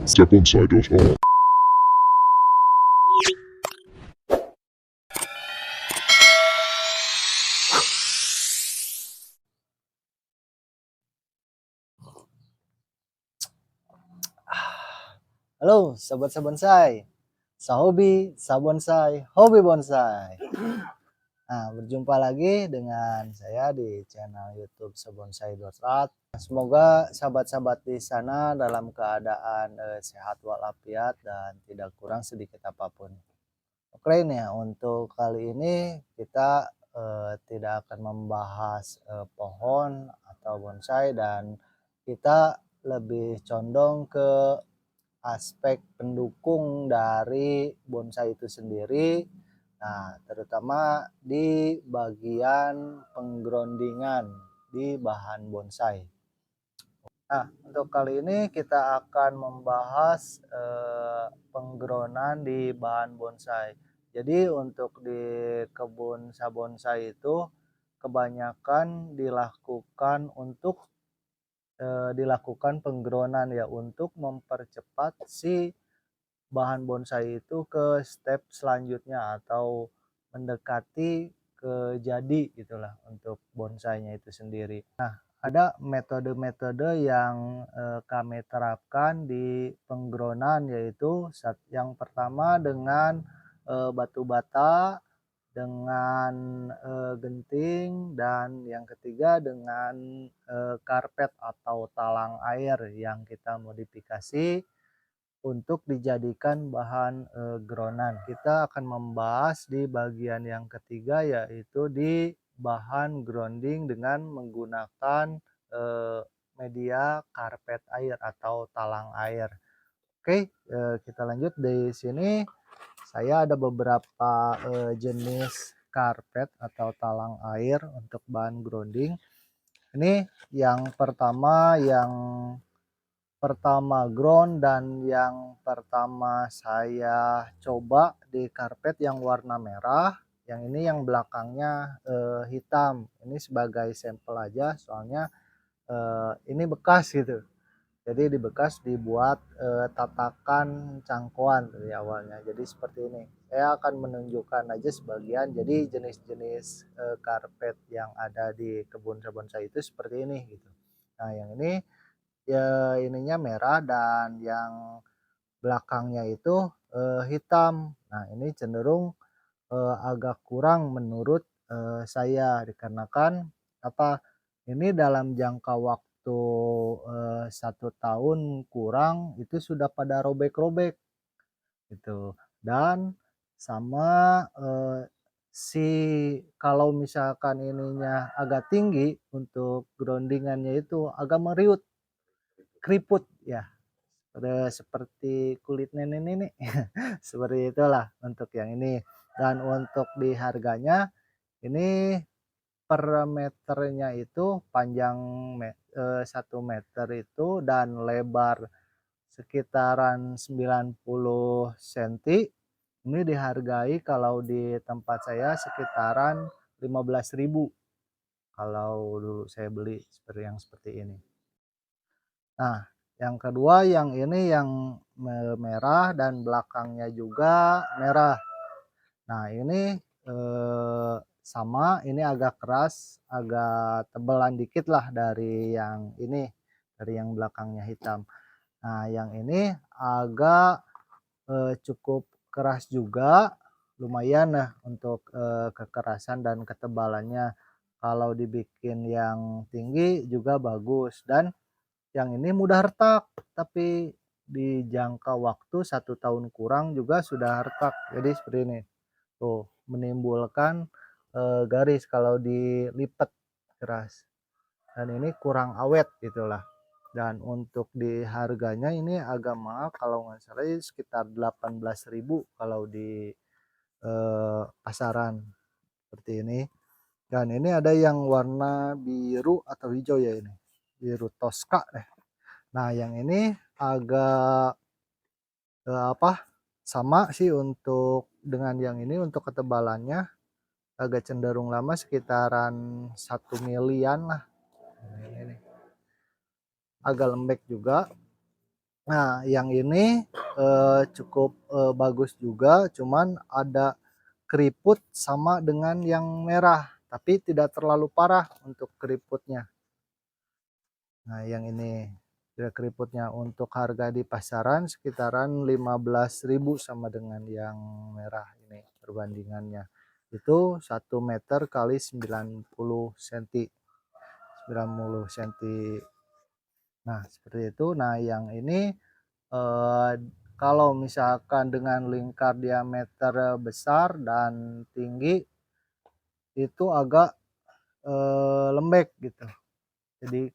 Steponside.org. Halo Sobat Sabonsai, Sabonsai, hobi bonsai. Nah, berjumpa lagi dengan saya di channel YouTube Sabonsai.art. Semoga sahabat-sahabat di sana dalam keadaan sehat walafiat dan tidak kurang sedikit apapun. Oke nih, untuk kali ini kita tidak akan membahas pohon atau bonsai, dan kita lebih condong ke aspek pendukung dari bonsai itu sendiri. Nah, terutama di bagian penggroundingan di bahan bonsai. Nah, untuk kali ini kita akan membahas penggroundan di bahan bonsai. Jadi untuk di kebun sabonsai itu kebanyakan dilakukan penggroundan ya, untuk mempercepat si bahan bonsai itu ke step selanjutnya atau mendekati ke jadi gitulah untuk bonsainya itu sendiri. Nah, ada metode-metode yang kami terapkan di penggroundan, yaitu yang pertama dengan batu bata, dengan genting, dan yang ketiga dengan karpet atau talang air yang kita modifikasi untuk dijadikan bahan groundan. Kita akan membahas di bagian yang ketiga, yaitu di bahan grounding dengan menggunakan media karpet air atau talang air. Oke, kita lanjut. Di sini saya ada beberapa jenis karpet atau talang air untuk bahan grounding. Ini yang pertama ground, dan yang pertama saya coba di karpet yang warna merah. Yang ini yang belakangnya hitam. Ini sebagai sampel aja, soalnya ini bekas gitu. Jadi di bekas dibuat tatakan cangkoan dari awalnya. Jadi seperti ini. Saya akan menunjukkan aja sebagian. Jadi jenis-jenis karpet yang ada di kebun bonsai itu seperti ini gitu. Nah, yang ini ya ininya merah, dan yang belakangnya itu hitam. Nah, ini cenderung agak kurang menurut saya, dikarenakan apa? Ini dalam jangka waktu 1 tahun kurang itu sudah pada robek-robek gitu. Dan sama si kalau misalkan ininya agak tinggi, untuk groundingannya itu agak meriut, keriput ya. Seperti kulit nenek-nenek. Seperti itulah untuk yang ini. Dan untuk di harganya, ini per meternya itu panjang 1 meter itu, dan lebar sekitaran 90 cm. Ini dihargai kalau di tempat saya sekitaran 15.000 kalau dulu saya beli seperti ini. Nah, yang kedua yang ini yang merah dan belakangnya juga merah. Nah, ini sama, ini agak keras, agak tebelan dikit lah dari yang ini, dari yang belakangnya hitam. Nah, yang ini agak cukup keras juga, lumayan lah untuk kekerasan dan ketebalannya. Kalau dibikin yang tinggi juga bagus, dan yang ini mudah retak, tapi di jangka waktu 1 tahun kurang juga sudah retak. Jadi seperti ini. Tuh, menimbulkan garis kalau dilipat keras. Dan ini kurang awet gitulah. Dan untuk di harganya ini agak mahal, kalau nggak salah sekitar 18.000 kalau di pasaran seperti ini. Dan ini ada yang warna biru atau hijau ya, ini biru Tosca deh. Nah, yang ini agak sama sih untuk dengan yang ini. Untuk ketebalannya agak cenderung lama, sekitaran 1 milian lah. Ini agak lembek juga. Nah, yang ini, cukup, bagus juga, cuman ada keriput sama dengan yang merah, tapi tidak terlalu parah untuk keriputnya. Nah, yang ini, ya keriputnya untuk harga di pasaran sekitaran 15.000 sama dengan yang merah ini perbandingannya. Itu 1 meter kali 90 senti, 90 senti. Nah, seperti itu. Nah, yang ini, eee, kalau misalkan dengan lingkar diameter besar dan tinggi, itu agak, lembek gitu. Jadi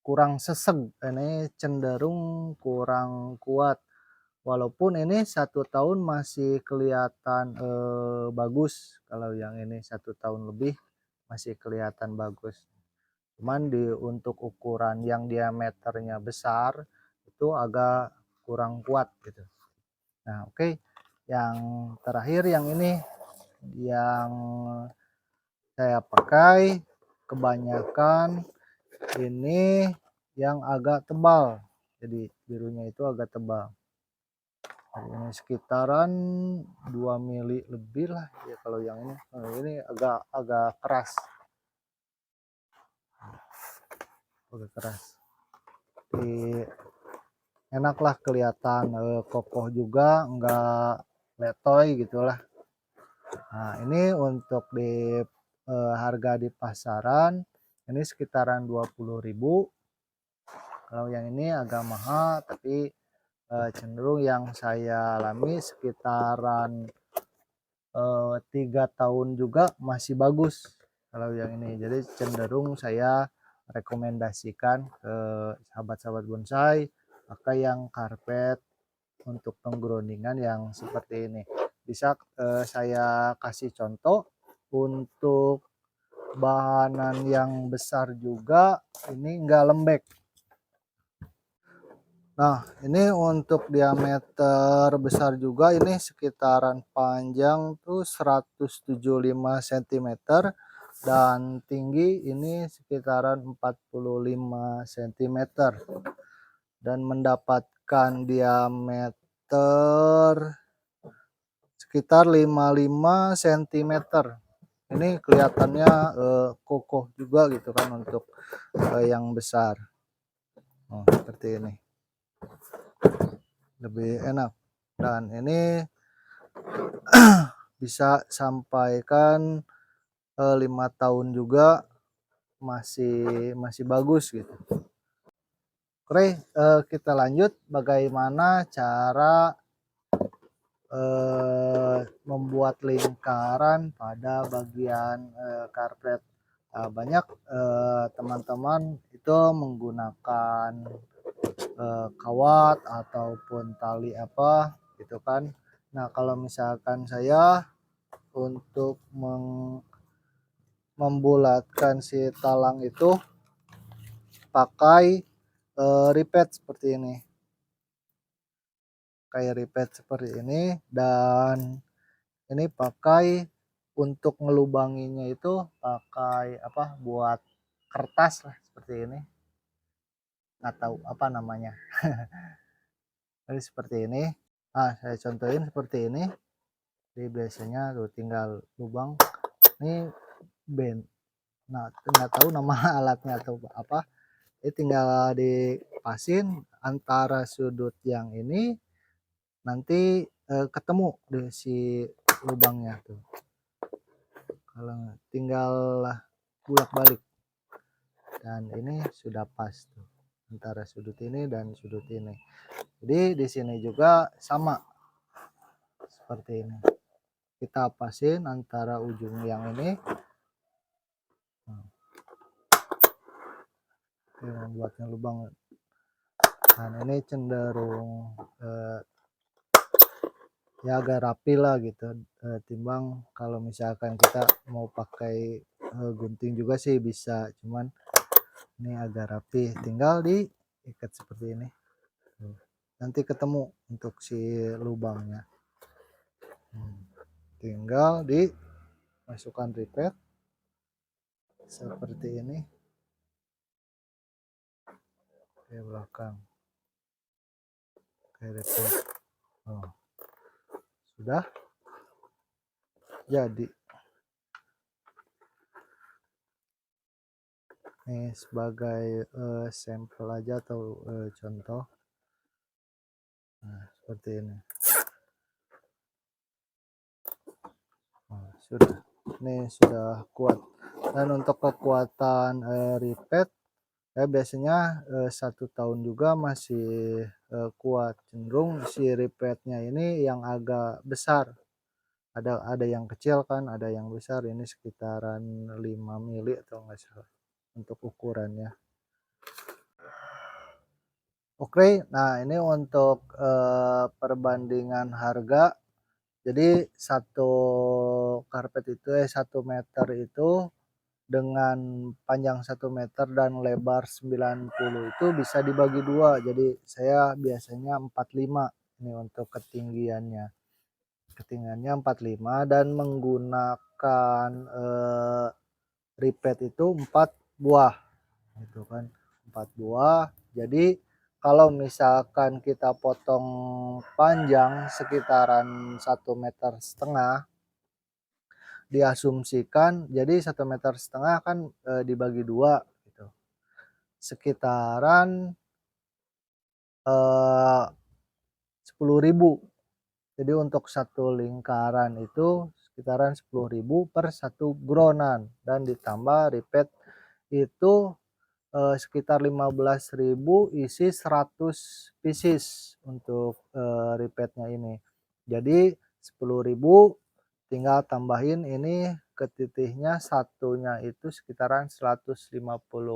kurang seseg, ini cenderung kurang kuat. Walaupun ini 1 tahun masih kelihatan, bagus, kalau yang ini 1 tahun lebih masih kelihatan bagus. Cuman untuk ukuran yang diameternya besar, itu agak kurang kuat gitu. Nah, oke, yang terakhir yang ini, yang saya pakai kebanyakan ini yang agak tebal, jadi birunya itu agak tebal. Ini sekitaran 2 mili lebih lah ya kalau yang ini. Ini agak agak keras, agak keras. Di enaklah kelihatan, kokoh juga, enggak letoy gitulah. Nah, ini untuk di, harga di pasaran ini sekitaran 20.000. Kalau yang ini agak mahal, tapi, cenderung yang saya alami sekitaran 3 tahun juga masih bagus kalau yang ini. Jadi cenderung saya rekomendasikan ke sahabat-sahabat bonsai pakai yang karpet untuk penggroundingan yang seperti ini. Bisa, saya kasih contoh untuk bahanan yang besar juga ini enggak lembek. Nah, ini untuk diameter besar juga, ini sekitaran panjang tuh 175 sentimeter dan tinggi ini sekitaran 45 sentimeter dan mendapatkan diameter sekitar 55 sentimeter. Ini kelihatannya, kokoh juga gitu kan untuk, yang besar. Oh, seperti ini. Lebih enak. Dan ini bisa sampaikan 5 tahun juga masih bagus gitu. Oke, kita lanjut bagaimana cara membuat lingkaran pada bagian karpet. Banyak teman-teman itu menggunakan kawat ataupun tali apa gitu kan. Nah, kalau misalkan saya untuk membulatkan si talang itu pakai ripet seperti ini. Kayak ripet seperti ini, dan ini pakai untuk ngelubanginya itu pakai apa, buat kertas lah seperti ini. Nggak tahu apa namanya. Jadi seperti ini. Nah, saya contohin seperti ini. Jadi biasanya tuh tinggal lubang. Ini band. Nah, nggak tahu nama alatnya atau apa. Ini tinggal dipasin antara sudut yang ini, nanti ketemu di si lubangnya tuh. Kalau tinggal bolak balik, dan ini sudah pas tuh antara sudut ini dan sudut ini. Jadi di sini juga sama seperti ini. Kita pasin antara ujung yang ini. Membuatnya lubang, dan ini cenderung ya agak rapi lah gitu, timbang kalau misalkan kita mau pakai gunting juga sih bisa, cuman ini agak rapi, tinggal diikat seperti ini. Nanti ketemu untuk si lubangnya. Tinggal dimasukkan ripet seperti ini ke belakang. pakai ripet. Oh, sudah jadi. Ini sebagai sampel aja atau contoh. Nah, seperti ini. Nah, sudah. Ini sudah kuat. Dan untuk kekuatan ripet, biasanya 1 tahun juga masih kuat. Cenderung si ripetnya ini yang agak besar. Ada yang kecil kan, ada yang besar. Ini sekitaran 5 mili atau enggak salah untuk ukurannya. Oke, nah ini untuk perbandingan harga. Jadi satu karpet itu 1 meter itu dengan panjang 1 meter dan lebar 90 itu bisa dibagi dua. Jadi saya biasanya 45 ini untuk ketinggiannya. Ketinggiannya 45 dan menggunakan ripet itu 4 buah. Gitu kan. 4 buah. Jadi kalau misalkan kita potong panjang sekitaran 1,5 meter, diasumsikan jadi 1,5 meter kan dibagi dua gitu. Sekitaran 10.000. Jadi untuk satu lingkaran itu sekitaran 10.000 per satu gronan dan ditambah ripet itu sekitar 15.000 isi 100 pieces untuk ripetnya ini. Jadi 10.000 tinggal tambahin ini ke titihnya satunya itu sekitaran Rp150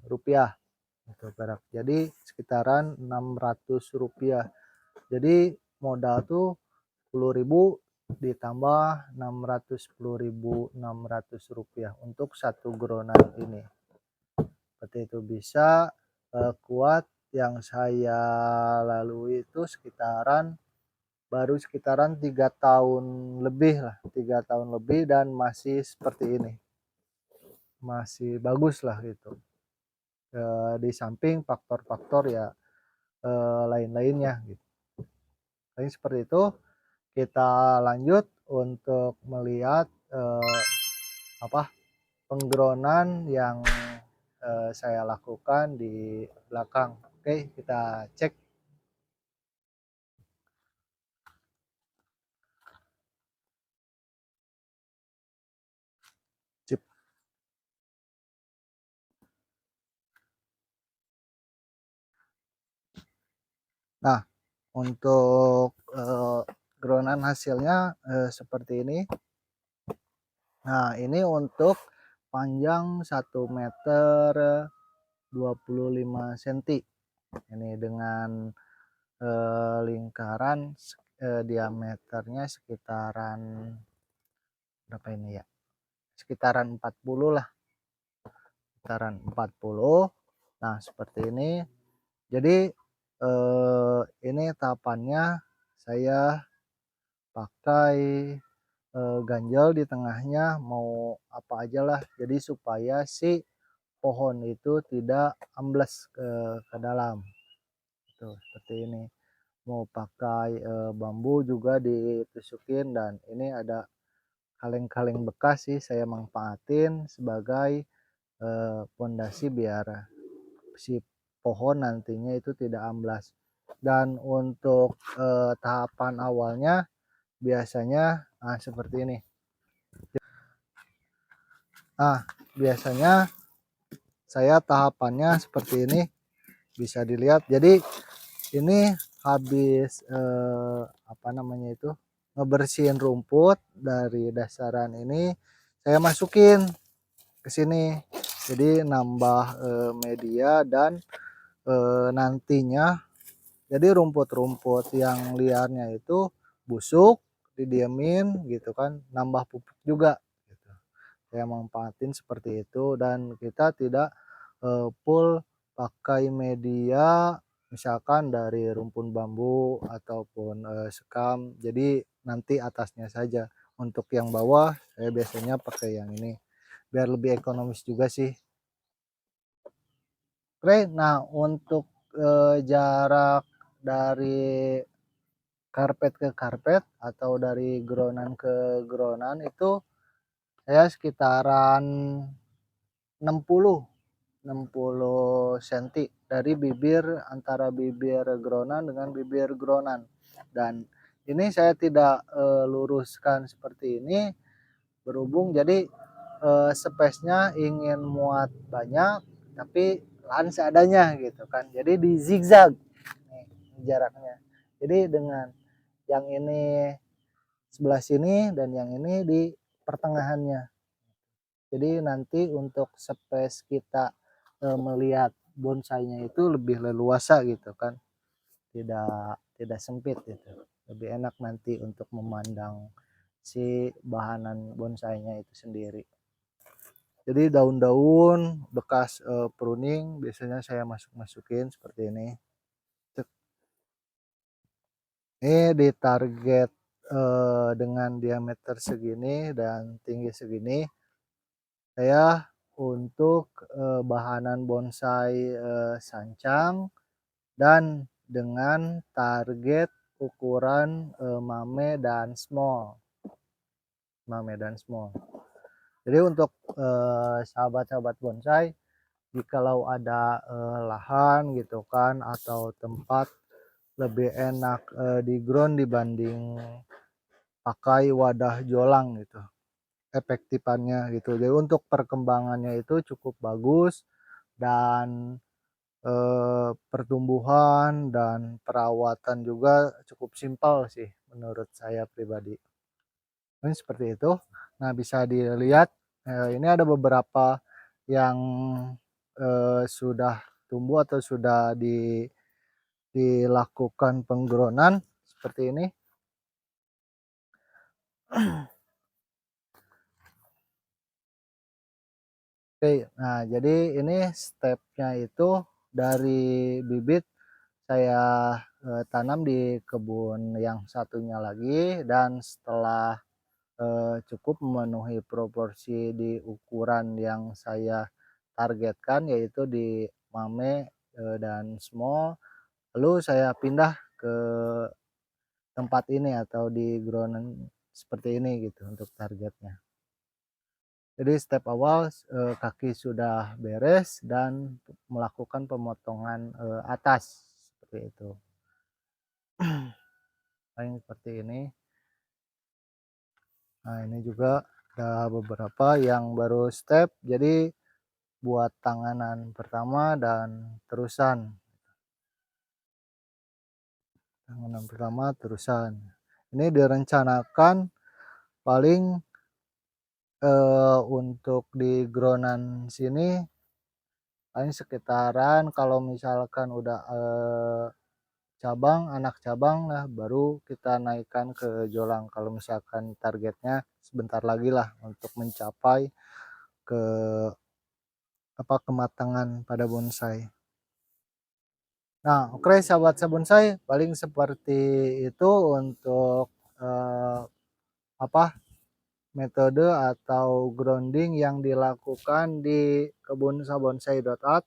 gitu perak. Jadi sekitaran Rp600. Jadi modal tuh 10.000 ditambah 610.600 untuk satu gronan ini. Seperti itu bisa kuat. Yang saya lalui itu baru sekitaran 3 tahun lebih lah, 3 tahun lebih dan masih seperti ini, masih bagus lah gitu. Di samping faktor-faktor ya lain-lainnya gitu. Jadi seperti itu. Kita lanjut untuk melihat penggronan yang saya lakukan di belakang. Oke, kita cek. Sip. Nah, untuk gronan hasilnya seperti ini. Nah, ini untuk panjang 1,25 cm. Ini dengan lingkaran diameternya sekitaran berapa ini ya? Sekitaran 40 lah. Sekitaran 40. Nah, seperti ini. Jadi ini tahapannya saya pakai ganjel di tengahnya mau apa aja lah. Jadi supaya si pohon itu tidak ambles ke dalam. Tuh, seperti ini. Mau pakai bambu juga ditusukin dan ini ada kaleng-kaleng bekas sih saya manfaatin sebagai pondasi biar si pohon nantinya itu tidak amblas. Dan untuk tahapan awalnya biasanya seperti ini. Biasanya saya tahapannya seperti ini, bisa dilihat. Jadi ini habis apa namanya itu ngebersihin rumput dari dasaran ini, saya masukin ke sini. Jadi nambah media dan nantinya jadi rumput-rumput yang liarnya itu busuk didiemin gitu kan, nambah pupuk juga gitu. Saya manfaatin seperti itu dan kita tidak full pakai media misalkan dari rumpun bambu ataupun sekam. Jadi nanti atasnya saja. Untuk yang bawah saya biasanya pakai yang ini biar lebih ekonomis juga sih. Oke, nah untuk jarak dari karpet ke karpet atau dari gronan ke gronan itu saya sekitaran 60 senti dari bibir, antara bibir gronan dengan bibir gronan. Dan ini saya tidak luruskan seperti ini berhubung jadi space-nya ingin muat banyak tapi lahan seadanya gitu kan. Jadi di zigzag nih jaraknya. Jadi dengan yang ini sebelah sini dan yang ini di pertengahannya. Jadi nanti untuk space kita melihat bonsainya itu lebih leluasa gitu kan. Tidak sempit gitu. Lebih enak nanti untuk memandang si bahanan bonsainya itu sendiri. Jadi daun-daun bekas pruning biasanya saya masukin seperti ini. Ini ditarget dengan diameter segini dan tinggi segini. Saya untuk bahanan bonsai sancang dan dengan target ukuran mame dan small. Jadi untuk sahabat-sahabat bonsai, jikalau ada lahan gitu kan atau tempat lebih enak di ground dibanding pakai wadah jolang gitu, efektifannya gitu. Jadi untuk perkembangannya itu cukup bagus dan pertumbuhan dan perawatan juga cukup simpel sih menurut saya pribadi. Ini seperti itu. Nah, bisa dilihat ini ada beberapa yang sudah tumbuh atau sudah dilakukan penggronan seperti ini. Oke, nah jadi ini stepnya itu dari bibit saya tanam di kebun yang satunya lagi, dan setelah cukup memenuhi proporsi di ukuran yang saya targetkan, yaitu di mame dan small, lalu saya pindah ke tempat ini atau di ground seperti ini gitu untuk targetnya. Jadi step awal kaki sudah beres dan melakukan pemotongan atas seperti itu. Paling seperti ini. Nah, ini juga ada beberapa yang baru step, jadi buat tanganan pertama dan terusan. Tanganan pertama terusan. Ini direncanakan paling untuk di groundan sini paling sekitaran kalau misalkan udah anak cabang lah baru kita naikkan ke jolang. Kalau misalkan targetnya sebentar lagi lah untuk mencapai ke kematangan pada bonsai. Nah, oke sahabat bonsai, paling seperti itu untuk metode atau grounding yang dilakukan di kebun sabonsai.art.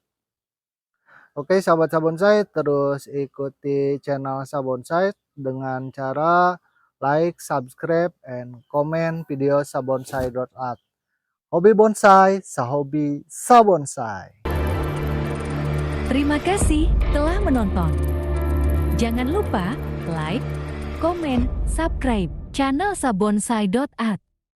Oke sahabat sabonsai, terus ikuti channel sabonsai dengan cara like, subscribe, and comment video sabonsai.art. Hobi bonsai, sahobi sabonsai. Terima kasih telah menonton. Jangan lupa like, komen, subscribe channel sabonsai.art.